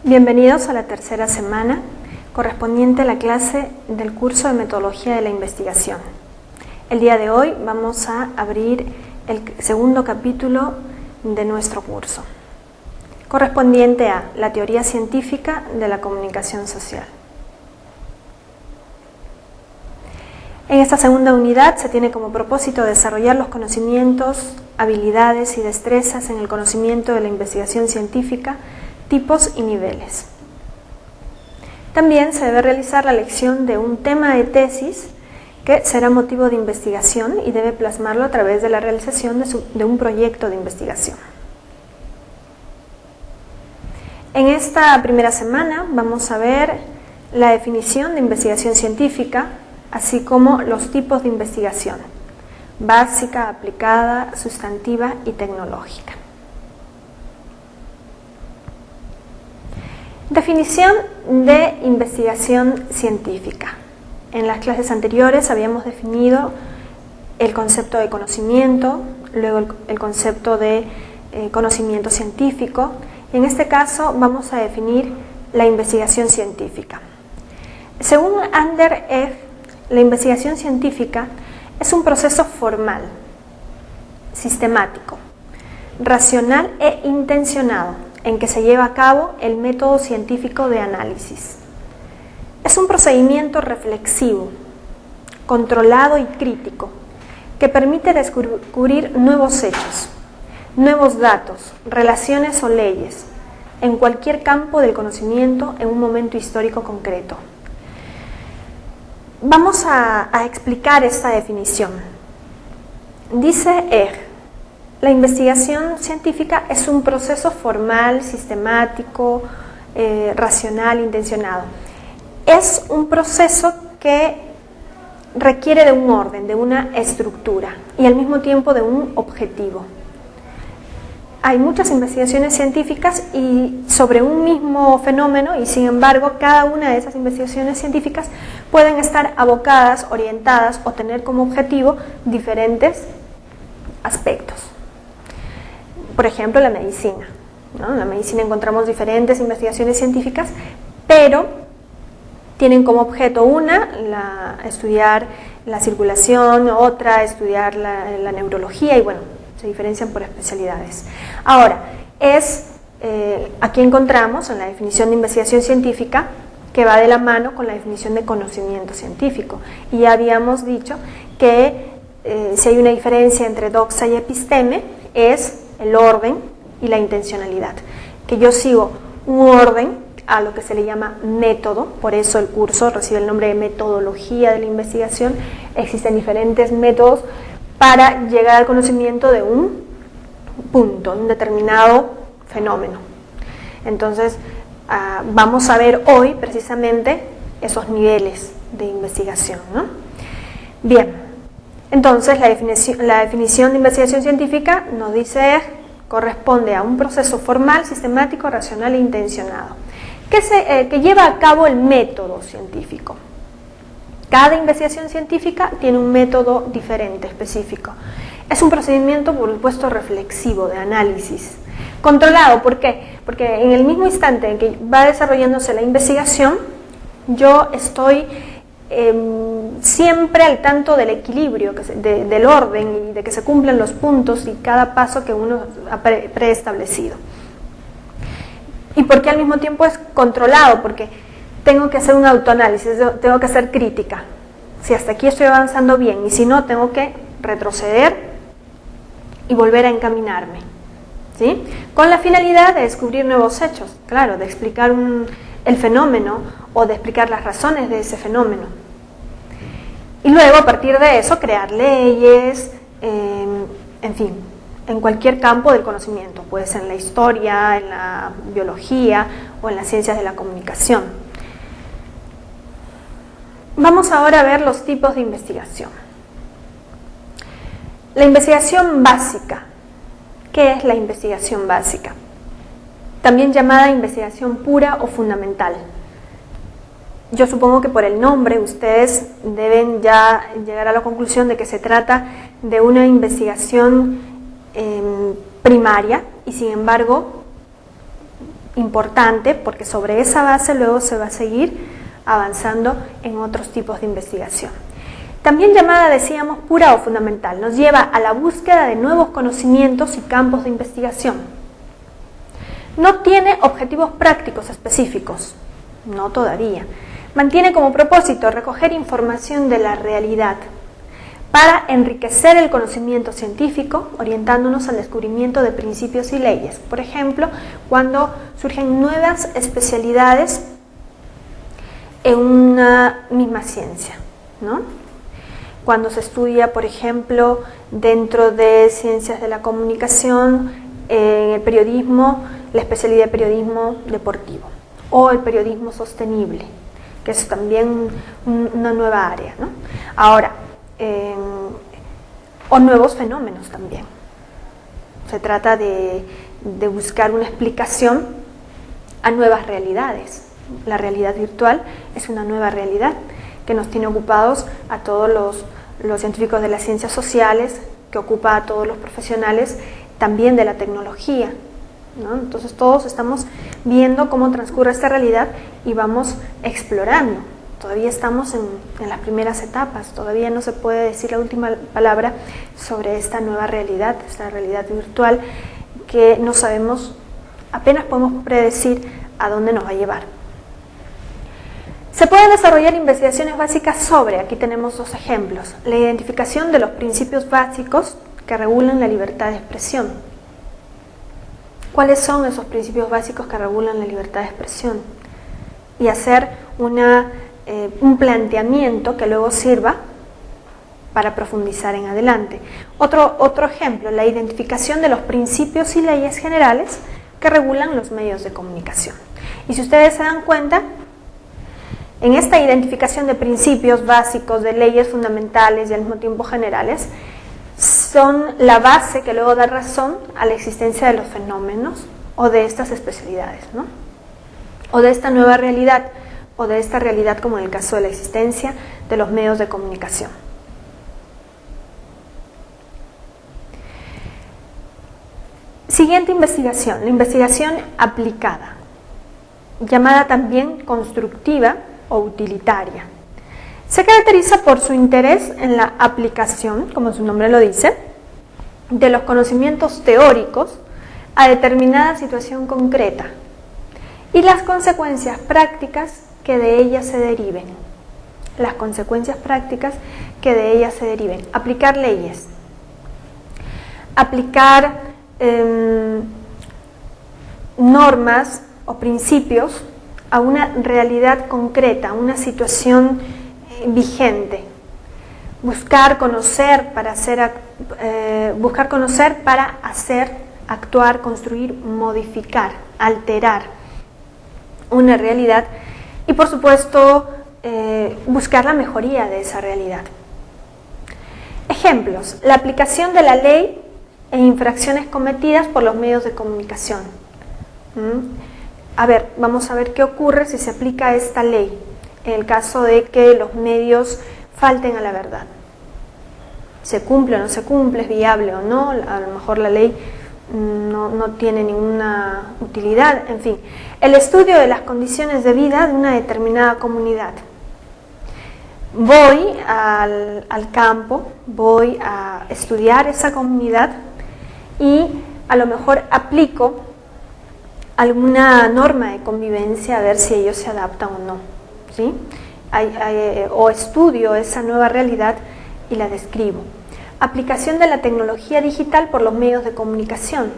Bienvenidos a la tercera semana correspondiente a la clase del curso de Metodología de la Investigación. El día de hoy vamos a abrir el segundo capítulo de nuestro curso, correspondiente a la teoría científica de la comunicación social. En esta segunda unidad se tiene como propósito desarrollar los conocimientos, habilidades y destrezas en el conocimiento de la investigación científica, tipos y niveles. También se debe realizar la elección de un tema de tesis que será motivo de investigación y debe plasmarlo a través de la realización de un proyecto de investigación. En esta primera semana vamos a ver la definición de investigación científica, así como los tipos de investigación: básica, aplicada, sustantiva y tecnológica. Definición de investigación científica. En las clases anteriores habíamos definido el concepto de conocimiento, luego el concepto de conocimiento científico, y en este caso vamos a definir la investigación científica. Según Ander F., la investigación científica es un proceso formal, sistemático, racional e intencionado, en que se lleva a cabo el método científico de análisis. Es un procedimiento reflexivo, controlado y crítico, que permite descubrir nuevos hechos, nuevos datos, relaciones o leyes, en cualquier campo del conocimiento en un momento histórico concreto. Vamos a explicar esta definición. Dice Egg: la investigación científica es un proceso formal, sistemático, racional, intencionado. Es un proceso que requiere de un orden, de una estructura y al mismo tiempo de un objetivo. Hay muchas investigaciones científicas y sobre un mismo fenómeno, y sin embargo cada una de esas investigaciones científicas pueden estar abocadas, orientadas o tener como objetivo diferentes aspectos. Por ejemplo, la medicina, ¿no? En la medicina encontramos diferentes investigaciones científicas, pero tienen como objeto una, estudiar la circulación, otra, estudiar la neurología, y bueno, se diferencian por especialidades. Ahora, aquí encontramos en la definición de investigación científica que va de la mano con la definición de conocimiento científico. Y ya habíamos dicho que si hay una diferencia entre doxa y episteme, es el orden y la intencionalidad. Que yo sigo un orden a lo que se le llama método, por eso el curso recibe el nombre de metodología de la investigación. Existen diferentes métodos para llegar al conocimiento de un punto, un determinado fenómeno. Entonces, vamos a ver hoy precisamente esos niveles de investigación, ¿no? Bien. Entonces, la definición de investigación científica nos dice corresponde a un proceso formal, sistemático, racional e intencionado, que lleva a cabo el método científico. Cada investigación científica tiene un método diferente, específico. Es un procedimiento, por supuesto, reflexivo, de análisis, controlado. ¿Por qué? Porque en el mismo instante en que va desarrollándose la investigación, yo estoy siempre al tanto del equilibrio, del orden y de que se cumplan los puntos y cada paso que uno ha preestablecido. ¿Y por qué al mismo tiempo es controlado? Porque tengo que hacer un autoanálisis, tengo que hacer crítica. Si hasta aquí estoy avanzando bien, y si no, tengo que retroceder y volver a encaminarme, ¿sí? Con la finalidad de descubrir nuevos hechos, claro, de explicar el fenómeno o de explicar las razones de ese fenómeno. Y luego, a partir de eso, crear leyes, en fin, en cualquier campo del conocimiento, puede ser en la historia, en la biología o en las ciencias de la comunicación. Vamos ahora a ver los tipos de investigación. La investigación básica. ¿Qué es la investigación básica? También llamada investigación pura o fundamental. Yo supongo que por el nombre ustedes deben ya llegar a la conclusión de que se trata de una investigación primaria y sin embargo importante porque sobre esa base luego se va a seguir avanzando en otros tipos de investigación. También llamada, decíamos, pura o fundamental, nos lleva a la búsqueda de nuevos conocimientos y campos de investigación. No tiene objetivos prácticos específicos, no todavía. Mantiene como propósito recoger información de la realidad para enriquecer el conocimiento científico, orientándonos al descubrimiento de principios y leyes. Por ejemplo, cuando surgen nuevas especialidades en una misma ciencia, ¿no? Cuando se estudia, por ejemplo, dentro de ciencias de la comunicación, en el periodismo, la especialidad de periodismo deportivo o el periodismo sostenible, que es también una nueva área, ¿no? Ahora, o nuevos fenómenos también. Se trata de buscar una explicación a nuevas realidades. La realidad virtual es una nueva realidad que nos tiene ocupados a todos los científicos de las ciencias sociales, que ocupa a todos los profesionales también de la tecnología, ¿no? Entonces todos estamos viendo cómo transcurre esta realidad y vamos explorando. Todavía estamos en las primeras etapas, todavía no se puede decir la última palabra sobre esta nueva realidad, esta realidad virtual que no sabemos, apenas podemos predecir a dónde nos va a llevar. Se pueden desarrollar investigaciones básicas sobre, aquí tenemos dos ejemplos, la identificación de los principios básicos que regulan la libertad de expresión. ¿Cuáles son esos principios básicos que regulan la libertad de expresión? Y hacer un planteamiento que luego sirva para profundizar en adelante. Otro ejemplo, la identificación de los principios y leyes generales que regulan los medios de comunicación. Y si ustedes se dan cuenta, en esta identificación de principios básicos, de leyes fundamentales y al mismo tiempo generales, son la base que luego da razón a la existencia de los fenómenos o de estas especialidades, ¿no? O de esta nueva realidad, o de esta realidad como en el caso de la existencia de los medios de comunicación. Siguiente investigación, la investigación aplicada, llamada también constructiva o utilitaria. Se caracteriza por su interés en la aplicación, como su nombre lo dice, de los conocimientos teóricos a determinada situación concreta y las consecuencias prácticas que de ellas se deriven. Las consecuencias prácticas que de ellas se deriven. Aplicar leyes. Aplicar normas o principios a una realidad concreta, a una situación vigente. Buscar conocer para hacer, actuar, construir, modificar, alterar una realidad y por supuesto buscar la mejoría de esa realidad. Ejemplos: la aplicación de la ley en infracciones cometidas por los medios de comunicación. Vamos a ver qué ocurre si se aplica esta ley en el caso de que los medios falten a la verdad. ¿Se cumple o no se cumple? ¿Es viable o no? A lo mejor la ley no tiene ninguna utilidad. En fin, el estudio de las condiciones de vida de una determinada comunidad. Voy al campo, voy a estudiar esa comunidad y a lo mejor aplico alguna norma de convivencia a ver si ellos se adaptan o no, ¿sí? O estudio esa nueva realidad y la describo. Aplicación de la tecnología digital por los medios de comunicación.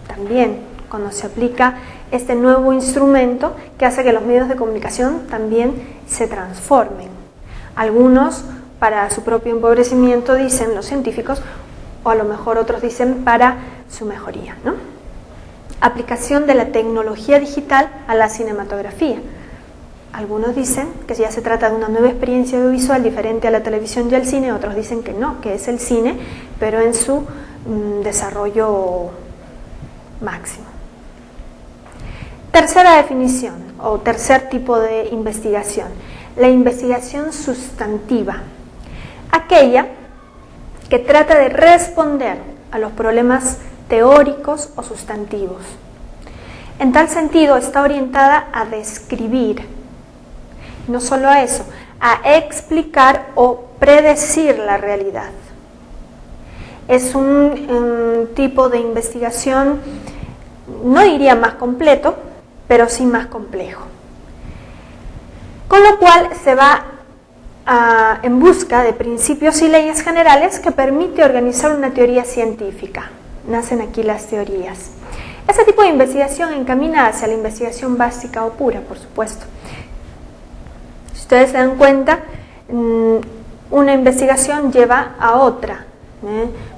También, cuando se aplica este nuevo instrumento que hace que los medios de comunicación también se transformen. Algunos, para su propio empobrecimiento, dicen los científicos, o a lo mejor otros dicen para su mejoría, ¿no? Aplicación de la tecnología digital a la cinematografía. Algunos dicen que ya se trata de una nueva experiencia audiovisual diferente a la televisión y al cine, otros dicen que no, que es el cine, pero en su desarrollo máximo. Tercera definición, o tercer tipo de investigación, la investigación sustantiva, aquella que trata de responder a los problemas teóricos o sustantivos. En tal sentido, está orientada a describir, no solo a eso, a explicar o predecir la realidad. Es un tipo de investigación, no diría más completo, pero sí más complejo. Con lo cual se va en busca de principios y leyes generales que permite organizar una teoría científica. Nacen aquí las teorías. Ese tipo de investigación encamina hacia la investigación básica o pura, por supuesto. Si ustedes se dan cuenta, una investigación lleva a otra,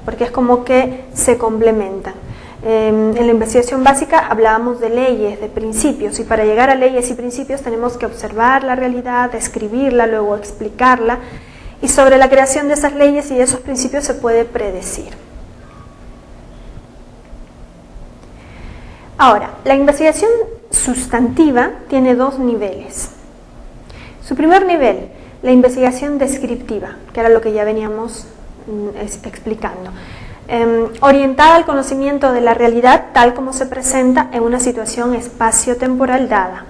porque es como que se complementan. En la investigación básica hablábamos de leyes, de principios, y para llegar a leyes y principios tenemos que observar la realidad, describirla, luego explicarla, y sobre la creación de esas leyes y de esos principios se puede predecir. Ahora, la investigación sustantiva tiene dos niveles. Su primer nivel, la investigación descriptiva, que era lo que ya veníamos explicando, orientada al conocimiento de la realidad tal como se presenta en una situación espacio-temporal dada.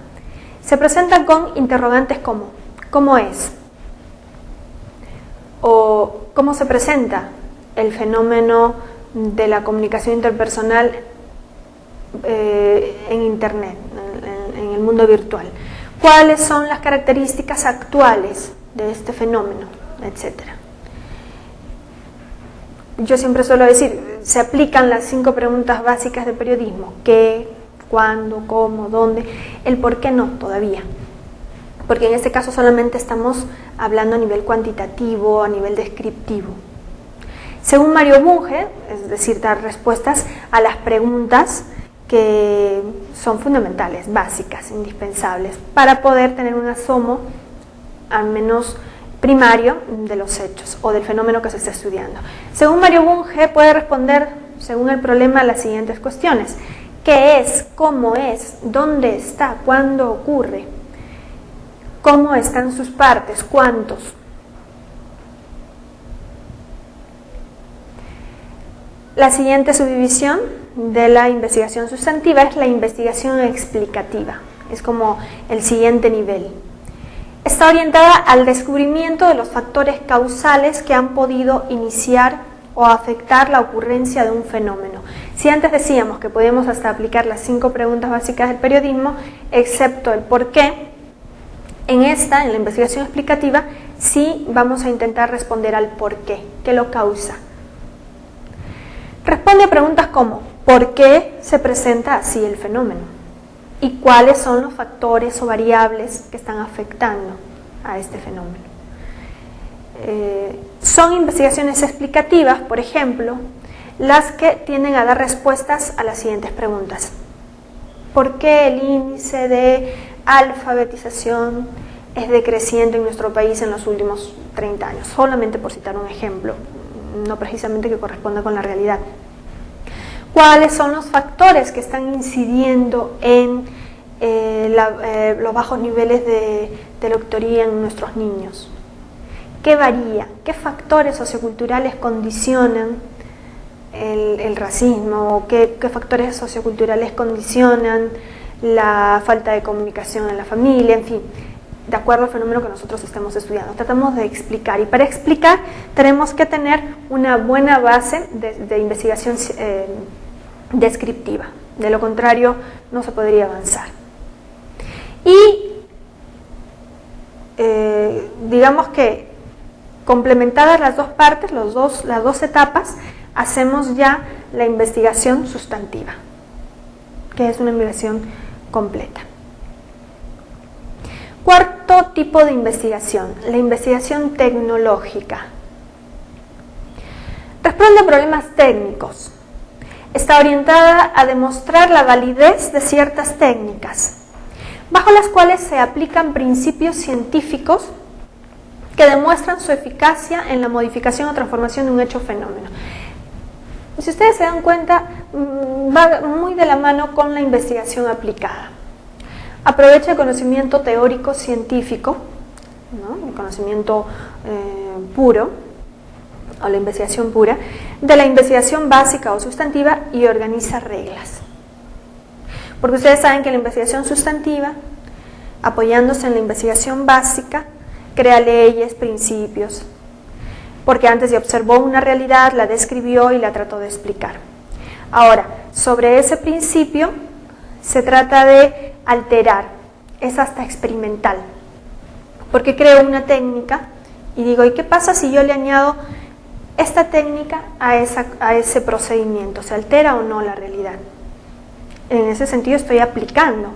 Se presenta con interrogantes como ¿cómo es? O ¿cómo se presenta el fenómeno de la comunicación interpersonal en Internet, en el mundo virtual? ¿Cuáles son las características actuales de este fenómeno? Etcétera. Yo siempre suelo decir, se aplican las 5 preguntas básicas de periodismo: ¿qué?, ¿cuándo?, ¿cómo?, ¿dónde? El por qué no todavía, porque en este caso solamente estamos hablando a nivel cuantitativo, a nivel descriptivo. Según Mario Bunge, es decir, dar respuestas a las preguntas que son fundamentales, básicas, indispensables, para poder tener un asomo, al menos primario, de los hechos o del fenómeno que se está estudiando. Según Mario Bunge, puede responder, según el problema, a las siguientes cuestiones: ¿qué es? ¿Cómo es? ¿Dónde está? ¿Cuándo ocurre? ¿Cómo están sus partes? ¿Cuántos? La siguiente subdivisión de la investigación sustantiva es la investigación explicativa. Es como el siguiente nivel. Está orientada al descubrimiento de los factores causales que han podido iniciar o afectar la ocurrencia de un fenómeno. Si antes decíamos que podíamos hasta aplicar las 5 preguntas básicas del periodismo, excepto el por qué, en la investigación explicativa, sí vamos a intentar responder al por qué lo causa. Responde a preguntas como ¿por qué se presenta así el fenómeno? ¿Y cuáles son los factores o variables que están afectando a este fenómeno? Son investigaciones explicativas, por ejemplo, las que tienden a dar respuestas a las siguientes preguntas: ¿por qué el índice de alfabetización es decreciente en nuestro país en los últimos 30 años? Solamente por citar un ejemplo, no precisamente que corresponda con la realidad. ¿Cuáles son los factores que están incidiendo en los bajos niveles de lectoría en nuestros niños? ¿Qué varía? ¿Qué factores socioculturales condicionan el racismo? ¿Qué factores socioculturales condicionan la falta de comunicación en la familia? En fin, de acuerdo al fenómeno que nosotros estemos estudiando. Tratamos de explicar, y para explicar tenemos que tener una buena base de investigación descriptiva. De lo contrario, no se podría avanzar. Y digamos que complementadas las dos partes, las dos etapas, hacemos ya la investigación sustantiva, que es una investigación completa. Cuarto tipo de investigación, la investigación tecnológica. Responde a problemas técnicos. Está orientada a demostrar la validez de ciertas técnicas, bajo las cuales se aplican principios científicos que demuestran su eficacia en la modificación o transformación de un hecho o fenómeno. Si ustedes se dan cuenta, va muy de la mano con la investigación aplicada. Aprovecha el conocimiento teórico científico, ¿no?, el conocimiento puro, o la investigación pura, de la investigación básica o sustantiva, y organiza reglas. Porque ustedes saben que la investigación sustantiva, apoyándose en la investigación básica, crea leyes, principios, porque antes ya observó una realidad, la describió y la trató de explicar. Ahora, sobre ese principio se trata de alterar, es hasta experimental, porque creo una técnica y digo, ¿y qué pasa si yo le añado esta técnica a ese procedimiento? ¿Se altera o no la realidad? En ese sentido estoy aplicando.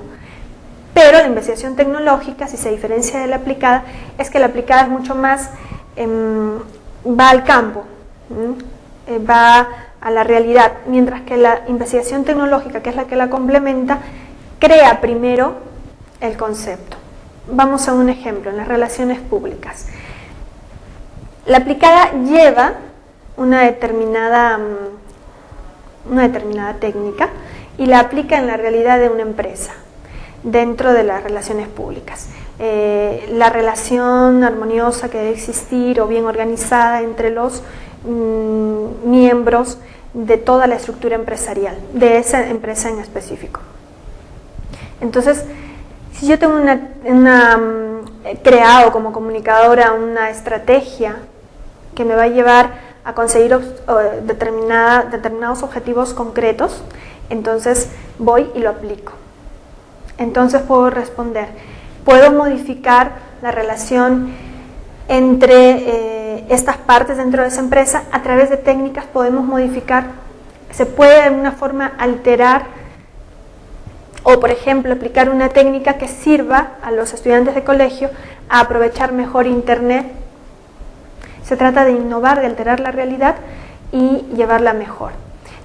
Pero la investigación tecnológica, si se diferencia de la aplicada, es que la aplicada es mucho más, va al campo, va a la realidad, mientras que la investigación tecnológica, que es la que la complementa, crea primero el concepto. Vamos a un ejemplo, en las relaciones públicas. La aplicada lleva una determinada técnica y la aplica en la realidad de una empresa, dentro de las relaciones públicas. La relación armoniosa que debe existir o bien organizada entre los miembros de toda la estructura empresarial, de esa empresa en específico. Entonces, si yo tengo creado como comunicadora una estrategia que me va a llevar a conseguir determinados objetivos concretos, entonces voy y lo aplico. Entonces puedo responder, puedo modificar la relación entre estas partes dentro de esa empresa. A través de técnicas podemos modificar, se puede de alguna forma alterar o, por ejemplo, aplicar una técnica que sirva a los estudiantes de colegio a aprovechar mejor Internet. Se trata de innovar, de alterar la realidad y llevarla mejor.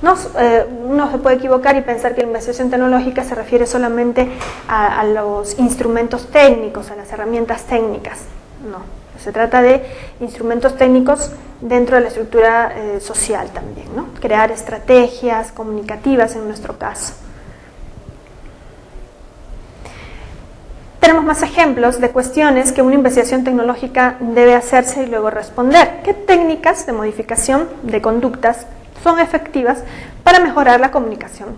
Uno se puede equivocar y pensar que la investigación tecnológica se refiere solamente a los instrumentos técnicos, a las herramientas técnicas. No, se trata de instrumentos técnicos dentro de la estructura social también, ¿no? Crear estrategias comunicativas en nuestro caso. Tenemos más ejemplos de cuestiones que una investigación tecnológica debe hacerse y luego responder. ¿Qué técnicas de modificación de conductas son efectivas para mejorar la comunicación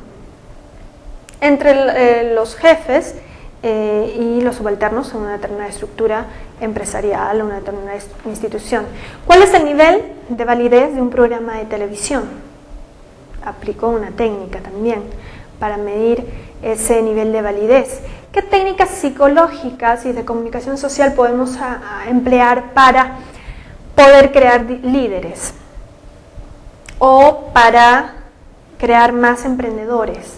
entre los jefes y los subalternos en una determinada estructura empresarial o una determinada institución? ¿Cuál es el nivel de validez de un programa de televisión? Aplicó una técnica también para medir ese nivel de validez. ¿Qué técnicas psicológicas y de comunicación social podemos emplear para poder crear líderes o para crear más emprendedores?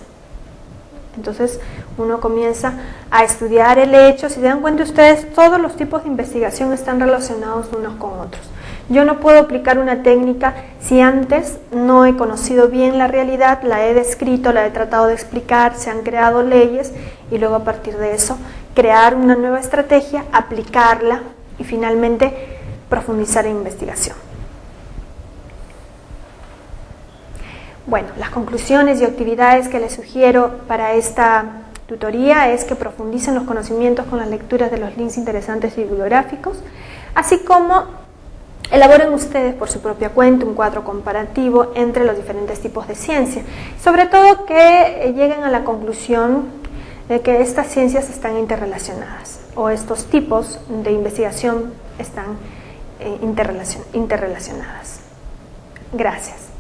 Entonces uno comienza a estudiar el hecho. Si se dan cuenta ustedes, todos los tipos de investigación están relacionados unos con otros. Yo no puedo aplicar una técnica si antes no he conocido bien la realidad, la he descrito, la he tratado de explicar, se han creado leyes y luego a partir de eso crear una nueva estrategia, aplicarla y finalmente profundizar en investigación. Bueno, las conclusiones y actividades que les sugiero para esta tutoría es que profundicen los conocimientos con las lecturas de los links interesantes y bibliográficos, así como elaboren ustedes por su propia cuenta un cuadro comparativo entre los diferentes tipos de ciencia. Sobre todo que lleguen a la conclusión de que estas ciencias están interrelacionadas o estos tipos de investigación están interrelacionadas. Gracias.